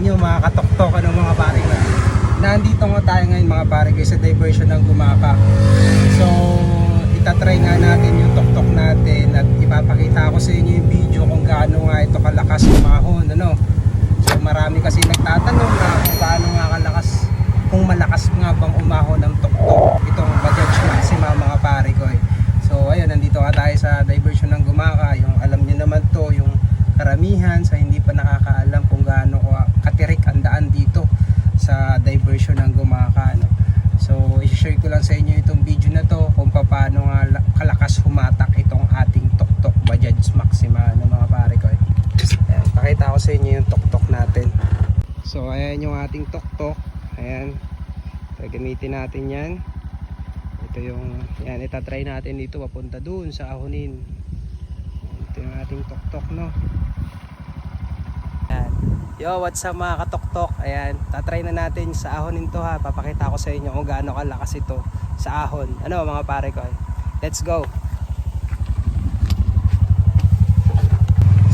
inyo mga katoktok, ano mga pare ko. Nandito nga tayo ngayon mga pare ko sa diversion ng Gumaka. So itatry nga natin yung tuktok natin at ipapakita ko sa inyo yung video kung gaano nga ito kalakas umahon, ano. So marami kasi nagtatanong na kung gaano nga kalakas, kung malakas nga bang umahon ng tuktok itong Bajaj Maxima mga pare ko. So ayun, nandito nga tayo sa diversion ng Gumaka. Yung alam niyo naman to, yung karamihan sa hindi pa nakakaalam kung gaano katirik ang daan dito sa diversion ng Gumaka, no? So i-share ko lang sa inyo itong video na to kung paano nga kalakas humatak itong ating tuktok Bajaj Maxima, no mga pare ko. Ayan, pakita ko sa inyo yung tuktok natin. So ayan yung ating tuktok. Ayan, gagamitin natin yan. Ito yung, yan, itatry natin dito papunta dun sa Ahonin. Ito yung ating tuktok, no. Ayan. Yo, what's up mga katoktok? Ayan, tatry na natin sa Ahonin to ha. Papakita ko sa inyo kung gaano kalakas ito sa ahon. Ano mga pare ko? Let's go.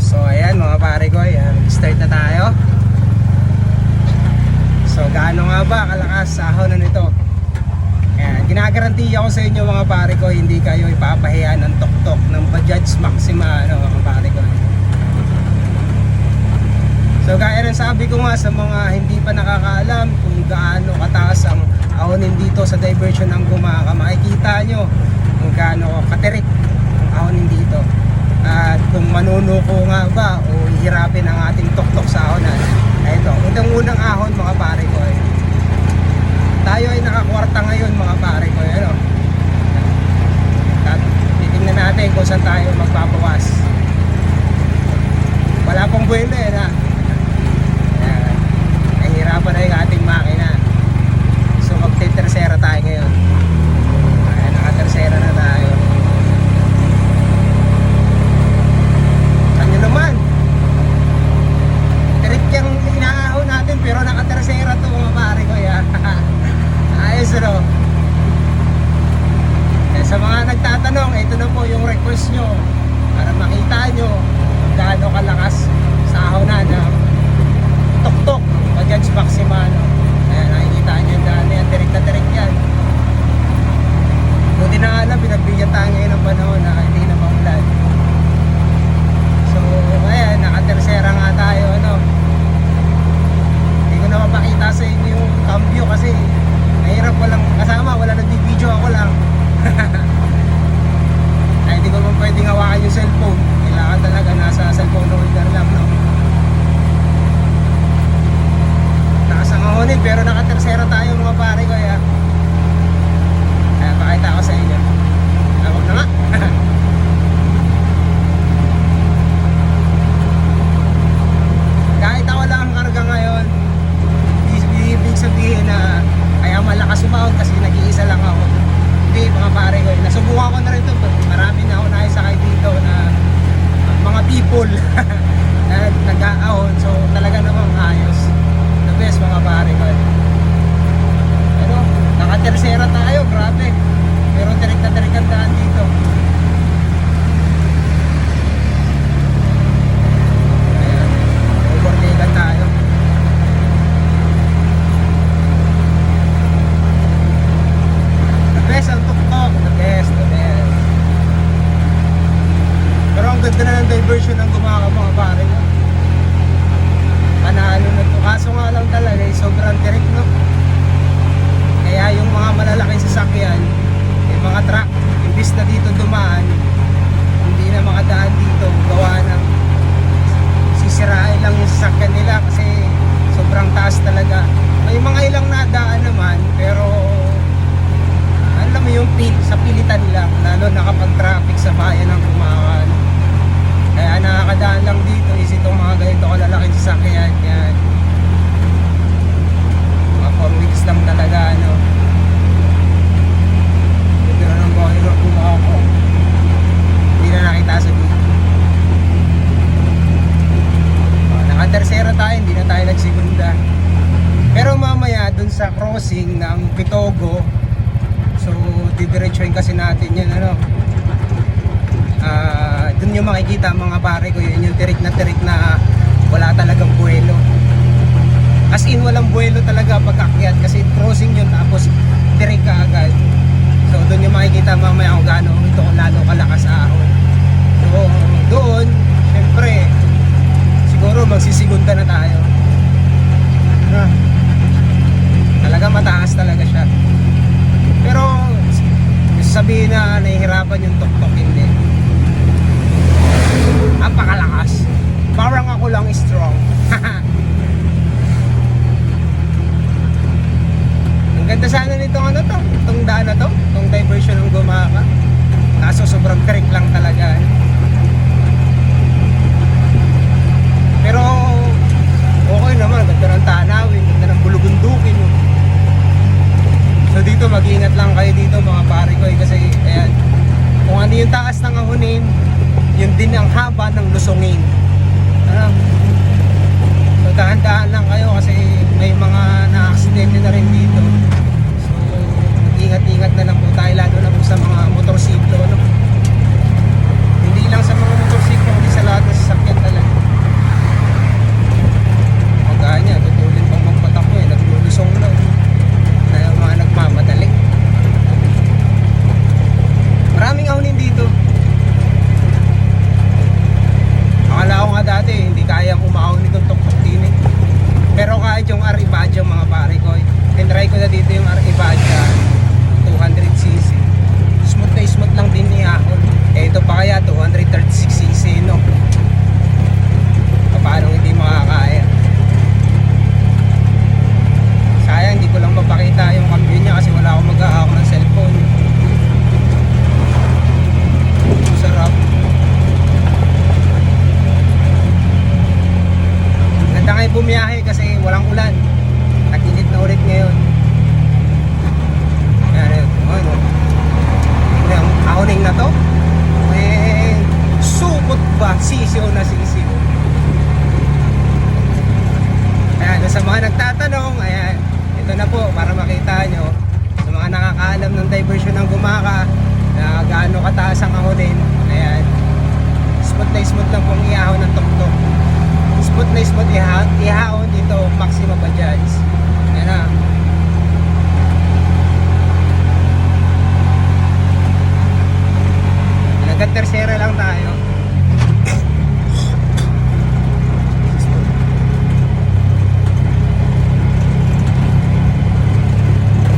So ayan mga pare ko, ayan, start na tayo. So gaano nga ba kalakas sa ahon na nito? Ayan, ginagarantiya ko sa inyo mga pare ko, hindi kayo ipapahiya ng tuktok ng Bajaj Maxima, ano mga pare ko. So gaya ng sabi ko nga sa mga hindi pa nakakaalam kung gaano kataas ang ahonin dito sa diversion ng Gumaka, makikita nyo kung gaano katirik ang ahonin dito. At kung manunuko nga ba o ihirapin ang ating tuktok sa ahonan. Ito, itong unang ahon mga pare ko. Tayo ay nakakwarta ngayon mga pare ko. Ano? Titingnan natin kung saan tayo magpapawas. Wala pong buwelo na. Nahihirapan na yung ating makina. So magte-tersera tayo ngayon. Ayan, naka-tersera na tayo. Ano naman? Tirik yung inaahon natin pero naka-tersera to mga pare ko. Yan. Ayos, no? Sa mga nagtatanong, ito na po yung request nyo para makita nyo kung gaano kalakas sa ahonan ng tuktok Bajaj Maxima, no? Ayan, nakikita nyo yung daan yan, tirik na tirik yan. Buti na nga lang, pinagbigyan tayo ngayon ng panahon na hindi na maulan. So ayan, naka-tersera nga tayo, ano. Hindi ko na mapakita sa inyo yung cambio kasi nahirap, walang kasama, wala nag-video, ako lang. Ay, hindi ko naman pwedeng hawakan yung cellphone. Kailangan talaga nasa cellphone holder lang, no. Takas ang ahonin pero naka-tersera tayo mga pare ko, ya. Ayan, pakita ko sa inyo. Huwag na nga. Kahit ako lang ang karga ngayon, ibig sabihin na kaya malakas umahon kasi nag-iisa lang ako. Hindi mga pare ko, nasubukan ko na rin ito. Marami na ako nakisakay dito na mga people na nag-aahon. So talaga namang ayos. The best mga pare ko. Ano, naka-tersera tayo, grabe. Pero tirik na tirik ang daan dito. Ayan, overtaken tayo. The best ang tuktok, the best, the best. Pero ang ganda na ng diversion ng Gumaka mga pare ko. Panalo na to. Kaso nga lang talaga sobrang tirik, no? Kaya yung mga malalaking sasakyan, yung mga truck, imbis na dito dumaan, hindi na makadaan dito, gawa ng sisirain lang yung sasakyan nila kasi sobrang taas talaga. May mga ilang nadaan naman, pero alam mo yung sa pilitan lang, lalo na kapag traffic sa bayan ng Gumaka. Kaya nakakadaan lang dito is itong mga ganito kalalaking sasakyan. Yan, mga 4 wheels lang talaga, ano. Ito na ng bahay ng Gumaka. Hindi na nakita sa video. Naka-tersera tayo, hindi na tayo nagsigunda. Pero mamaya dun sa crossing ng Pitogo, so didiretsuhin kasi natin yan, ano. Dun yung makikita mga pare ko, yun yung tirik na wala talagang buwelo. As in, walang buwelo talaga pag-akyat kasi crossing yun tapos direct ka agad. So doon yung makikita mamaya kung gaano ito lalo kalakas ahon. So doon, syempre, siguro magsisigunda na tayo. Talaga mataas talaga siya. Pero sabihin na nahihirapan yung tuktok, hindi. Napakalakas. Parang ako lang strong. Ang ganda sana nitong ano to, itong daan na to, itong diversion ng Gumaka. Kaso sobrang trick lang talaga. Pero okay naman, ganda ng tanawin, ganda ng bulugundukin. So dito mag-iingat lang kayo dito mga pare ko kasi ayan, kung ano yung taas ng ahonin, yun din ang haba ng lusungin. So dahan-dahan lang kayo kasi may mga na-aksidente na rin dito. So mag-ingat-ingat na lang po tayo lalo na po sa mga motorsiklo, no? Hindi lang sa mga motorsiklo, hindi sa lahat ng sasakyan talaga. Magkanya, tutulin pang magpatakbo eh, naglulusong lang na yung mga nagmamadali. Maraming ahonin dito. Akala ko nga dati hindi kayang umahon itong tuktok din eh. Pero kahit yung Arrivaggio mga pare ko, tinry ko na dito yung Arrivaggio 200cc. Smooth lang din ni ahon. Eh ito pa kaya 236cc, no? Paano hindi makakaya? Sayang hindi ko lang mapakita yung cambio niya kasi wala akong mag-ahawak ng cellphone. Sarap. Ganda ngayon bumiyahe kasi walang ulan. Nag-init na ulit ngayon. Yan, ano. Yung ahoning na to, eh, supot ba? Sisiyo na sisiyo. Ayan, sa mga nagtatanong, ayan, ito na po para makita nyo. Sa mga nakakaalam ng diversion ng Gumaka na gaano kataas ang ahonin, ayan, smooth lang pong iahon ng tuktok. Smooth ihahon dito, Maxima Bajaj. Ayan na. Hanggang tercera lang tayo.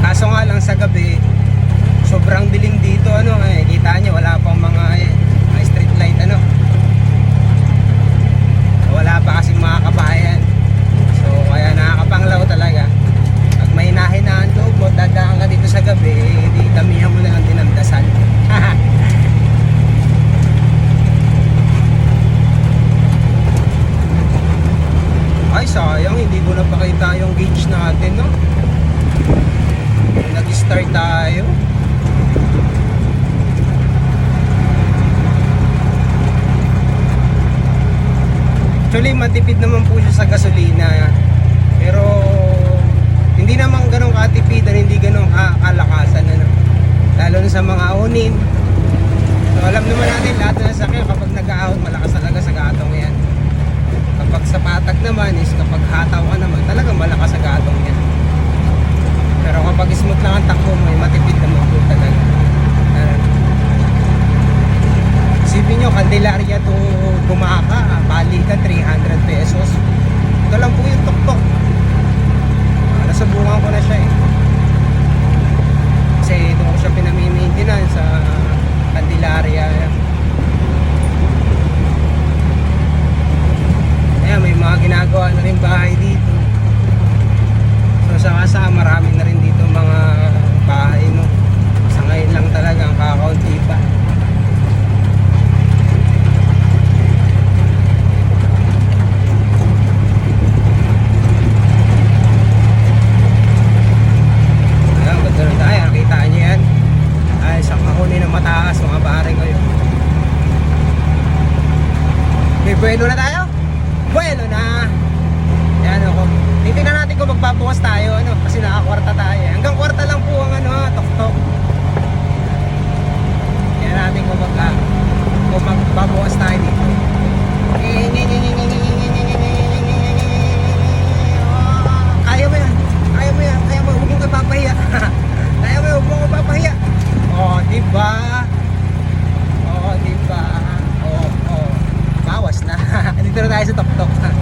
Kaso nga lang sa gabi, sobrang dilim dito, ano, eh, kita nyo, wala pang mga street light, ano. Wala pa kasing mga kabayan. So, kaya nakakapanglaw talaga. Pag may hinahinaan loob mo, dadaan ka dito sa gabi, di damihan mo na lang din ang dasal. Ay, sayang, hindi ko napakita yung gauge natin, no? Nag-start tayo. Actually, matipid naman po siya sa gasolina. Pero hindi naman ganun katipidan, hindi ganun kalakasan, ano? Lalo na sa mga ahonin. So, alam naman natin lahat na sasakyan kapag nag-aahon, malakas talaga sa gatong yan. Kapag sa patag naman is kapag hataw ka naman, talagang malakas sa gatong yan. Pero kapag smooth lang ang takbo mo, matipid naman po talaga. Isipin nyo, Candelaria to Gumaka, balikan 300 pesos. Ito lang po yung tuktok. Nasubukan ko na siya eh. Kasi doon ko siya pinami-maintenance sa Candelaria. Ayan, may mga ginagawa na rin bahay dito. So sa marami na rin dito mga bahay, no? Sa ngayon lang talaga ang kakaunti pa. Ayan, ganda rin tayo. Nakita nyo yan. Ay, isang kahuni na mataas, mga pare ko yun. May buwelo na tayo? Buwelo na! Ayan ako. Titignan natin kung magpabukas tayo, ano, kasi nakakwarta tayo. Hanggang kwarta lang po ang ano, tok-tok. Tignan natin kung magpabukas tayo dito. na tayo sa tuktok. Ayan.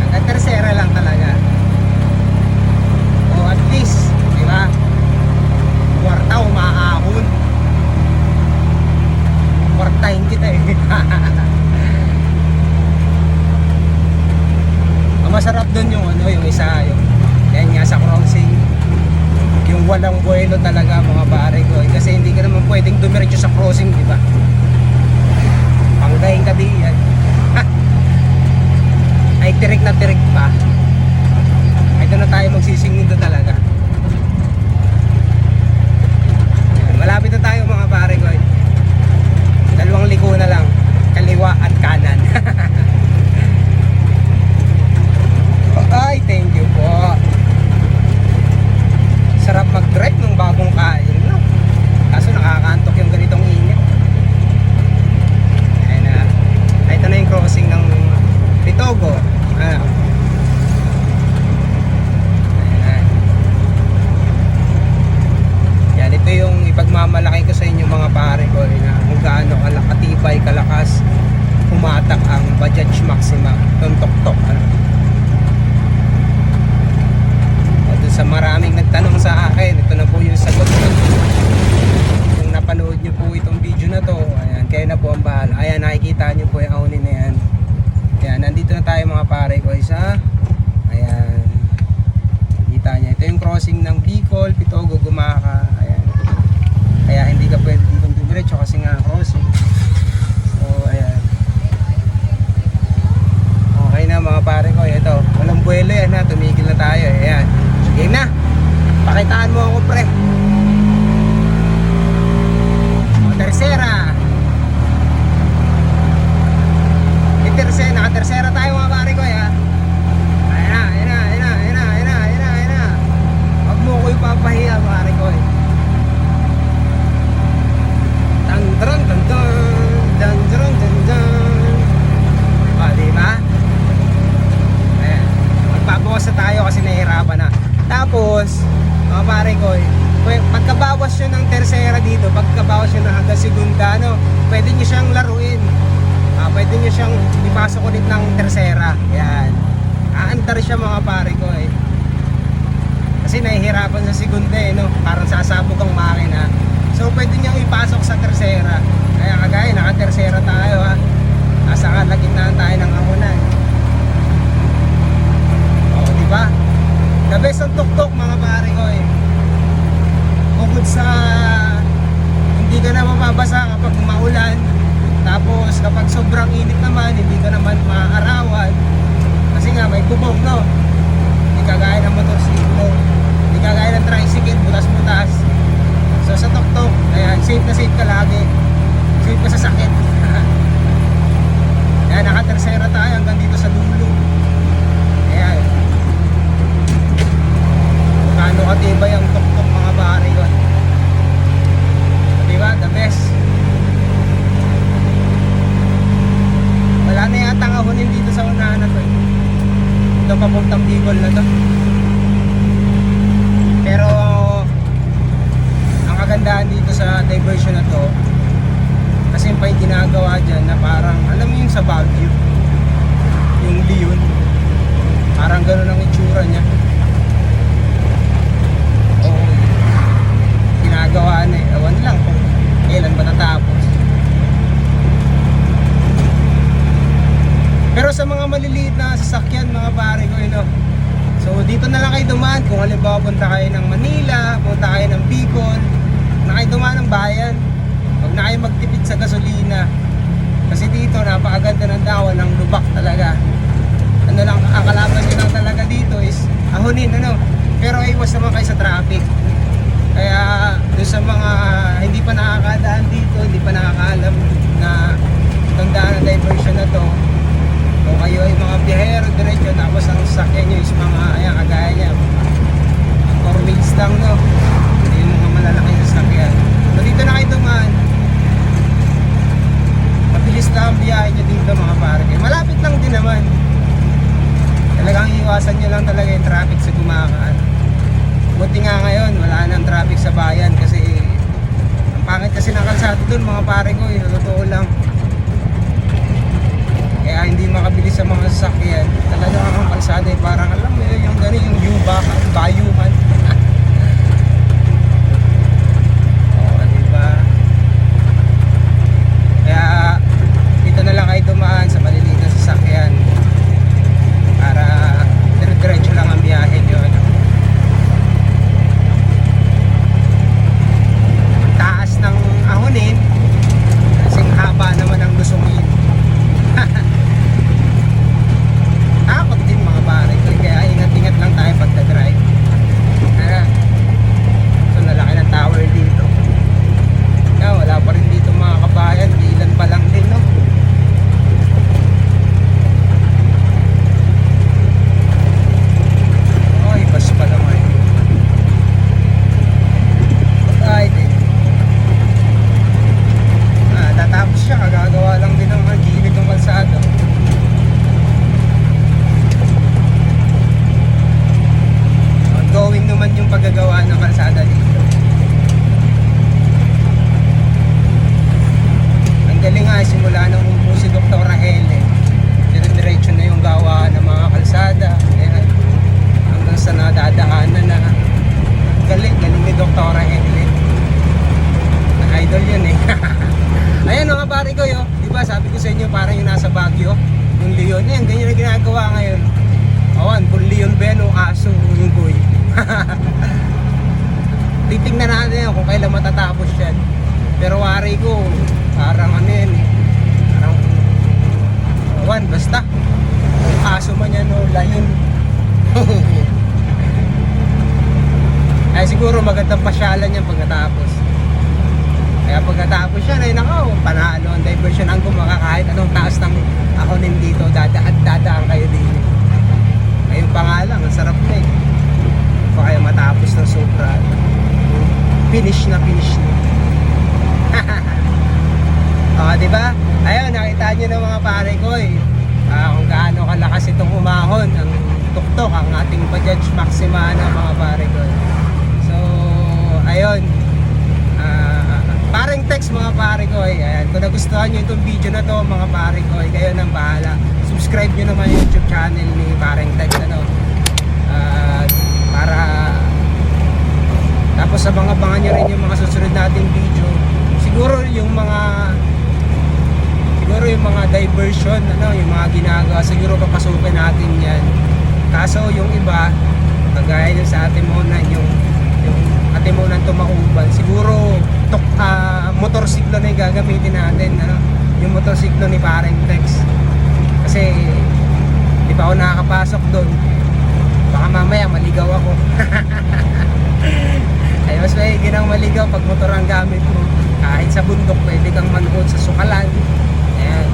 Hanggang tercera lang talaga. O at least, di ba? Kwarta umaahon. Kwartahin kita eh. Ang masarap doon yung ano, yung isa, yung yan nga sa crossing. Yung walang buwelo talaga mga pare ko. Kasi hindi ka naman pwedeng dumiretso sa crossing, di ba? Panggahin ka diyan. Ay tirik na tirik pa. Ay doon na tayo magsisingin doon talaga. Ayan, malapit na tayo mga pare ko. Dalawang liko na lang, kaliwa at kanan. Ay, thank you po. Sarap mag-drive ng bagong kain, no? Kaso nakakaantok yung ganitong init. Ayan na. Ito na yung crossing ng Pitogo. Ayan. Yan, ito yung ipagmamalaki ko sa inyo mga pare ko na kung gaano katibay, kalakas pumatak ang Bajaj Maxima itong tok-tok. Sa maraming nagtanong sa akin, ito na po yung sagot ko. Kung napanood nyo po itong video na to, ayan, kayo na po ang bahala. Ayan, nakikita nyo po yung ahonin na yan. Ayan, nandito na tayo mga pare ko isa. Ayan, nakikita nyo. Ito yung crossing ng Bicol, Pitogo, Gumaka. Ayan. Kaya hindi ka pwede dito dumiretso kasi nga crossing. So, ayan. Okay na mga pare ko, ito. Walang buwelo yan ha, tumigil na tayo. Ayan. Game na. Pakitaan mo ako pre. O, tercera. Tercera, naka-tercera tayo mga pare ko ya. Ayan na, ayan na, ayan na, ayan na, ayan na, ayan na, ayan na. Huwag mo ko ipapahiya pare ko eh. Tandran, tandran, tandran, tandran. O, diba? Ayan. Magpabawas na tayo kasi nahihirapan na. Tapos, mga pare ko, pagkabawas nyo ng tercera dito, pagkabawas nyo ng hanggang segunda, no, pwede nyo siyang laruin. Pwede nyo siyang ipasok ulit ng tercera. Yan. Aandar siya mga pare ko eh. Kasi nahihirapan sa segunda eh, no? Parang sasabog ang makina. So, pwede nyo ipasok sa tercera. Kaya kagaya, naka-tercera tayo ha. Nasa kalagitnaan tayo ng amunan. O, diba? The best ang tuktok mga pare ko eh. Bukod sa hindi ka na mababasa kapag maulan, tapos kapag sobrang init naman, hindi ka naman maaarawan kasi nga may bubong, no? Hindi kagaya ng motorsiklo, hindi kagaya ng tricycle, butas-butas. So sa tuktok, ayan, safe na safe ka lagi. Safe ka sa sakit. Ayan, naka-tercera tayo hanggang dito sa dulo. Ayan. Kano katibay ang tuktok mga pare ko. Diba? The best. Wala na yata ang ahonin dito sa unahan na to eh. Ito papuntang Bicol na to. Pero ang kagandahan dito sa diversion na to, kasi pa yung ginagawa dyan na parang, alam mo yung sa Baguio, yung Leon, parang gano'n ang itsura niya. Oo, ginagawa na eh. Awan lang kung kailan ba natapos. Pero sa mga maliliit na sasakyan mga pare ko, so dito na lang kayo dumaan. Kung halimbawa punta kayo ng Manila, punta kayo ng Bicol, na kayo dumaan ng bayan. Huwag na kayo magtipid sa gasolina. Kasi dito napakaganda ng dawan, ng lubak talaga. Ano lang, ang kalaban nyo lang talaga dito is ahonin, pero iwas naman kayo sa traffic. Kaya doon sa mga hindi pa nakakadaan dito, hindi pa nakakaalam na itong daan ng diversion na to, kung kayo ay mga biyahero diretso, tapos ang sasakyan nyo is mga, ayan, kagaya niya, 4 wheels lang, no? Hindi yung mga malalaking sasakyan. So dito na kayo dumaan, mabilis na ang biyahe nyo dito mga pare. Malapit lang din naman. Talagang iwasan nyo lang talaga yung traffic sa Gumakaan. Buti nga ngayon, wala nang traffic sa bayan kasi ang pangit kasi ng kalsado dun mga pare ko, totoo lang. Kaya hindi galing nga, simula nung umupo si Dr. Hele, dire-diretso na yung gawa ng mga kalsada. Ayan, hanggang sa nadadaanan na. Galing ni Dr. Hele. Idol yun eh. Ayan mga pare ko yo, di ba sabi ko sa inyo parang yung nasa Baguio, yung leon, yan, ganyan na ginagawa ngayon. Awan, kung leon ba yan o aso yung boy. Titingnan natin yan kung kailan matatapos yan. Pero wari ko, parang ano yan eh, parang awan, basta kung aso man yan o lion. Ay siguro magandang pasyalan yan pag natapos. Kaya pagkatapos yan ay nakaw, panalo ang diversion ang kumaka kahit anong taas ng ahonin dito, dadaan kayo din. Ayun pa nga lang, ang sarap na eh. Pa kaya matapos ng sobra. Finish na. Diba? Ayun, nakita nyo ng mga pare ko eh. Kung gaano kalakas itong umahon, ang tuktok, ang ating Bajaj Maxima na mga pare ko. So, ayun. Paring text mga pare ko eh. Ayan, kung nagustuhan nyo itong video na to mga pare ko eh, kayo nang bahala. Subscribe nyo naman yung YouTube channel ni Paring Text ano. Para tapos abangan nyo rin yung mga susunod nating video. Siguro yung mga diversion ano, yung mga ginagawa siguro papasukin natin yan. Kaso yung iba kagaya yung sa ating Monan, yung ating Monan Tumauban, siguro motorsiklo na yung gagamitin natin ano? Yung motorsiklo ni Paring Text kasi di pa ako nakakapasok doon, baka mamaya maligaw ako. Ay mas maigi nang maligaw pag motor ang gamit mo. Kahit sa bundok pwede kang manood sa sukalan, ayan,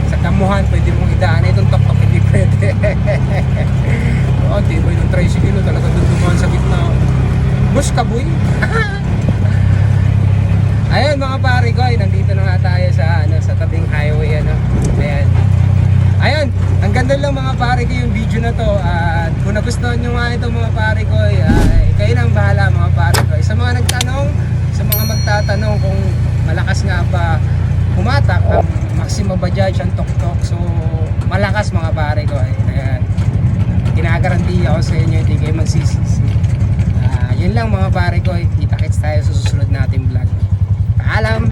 sa kamuhan pwede mong idaan. Itong tok-tok hindi pwede. Di ba yung tricycle talaga doon dumaan sa gitna, bus ka boy. Ayun mga pare ko, nandito na nga tayo sa tabing highway ano. Ayan. Ayun, ang ganda lang mga pare ko yung video na to. At kung nagustuhan nyo nga ito mga pare ko, kayo nang bahala mga pare ko. Sa mga nagtanong, sa mga magtatanong kung malakas nga ba humatak ang Maxima Bajaj ang tuktok. So malakas mga pare ko. Ayan. Ginagarantiya ko sa inyo, hindi kayo magsisisi. Yun lang mga pare ko, kita-kits tayo sa susunod nating vlog. Paalam!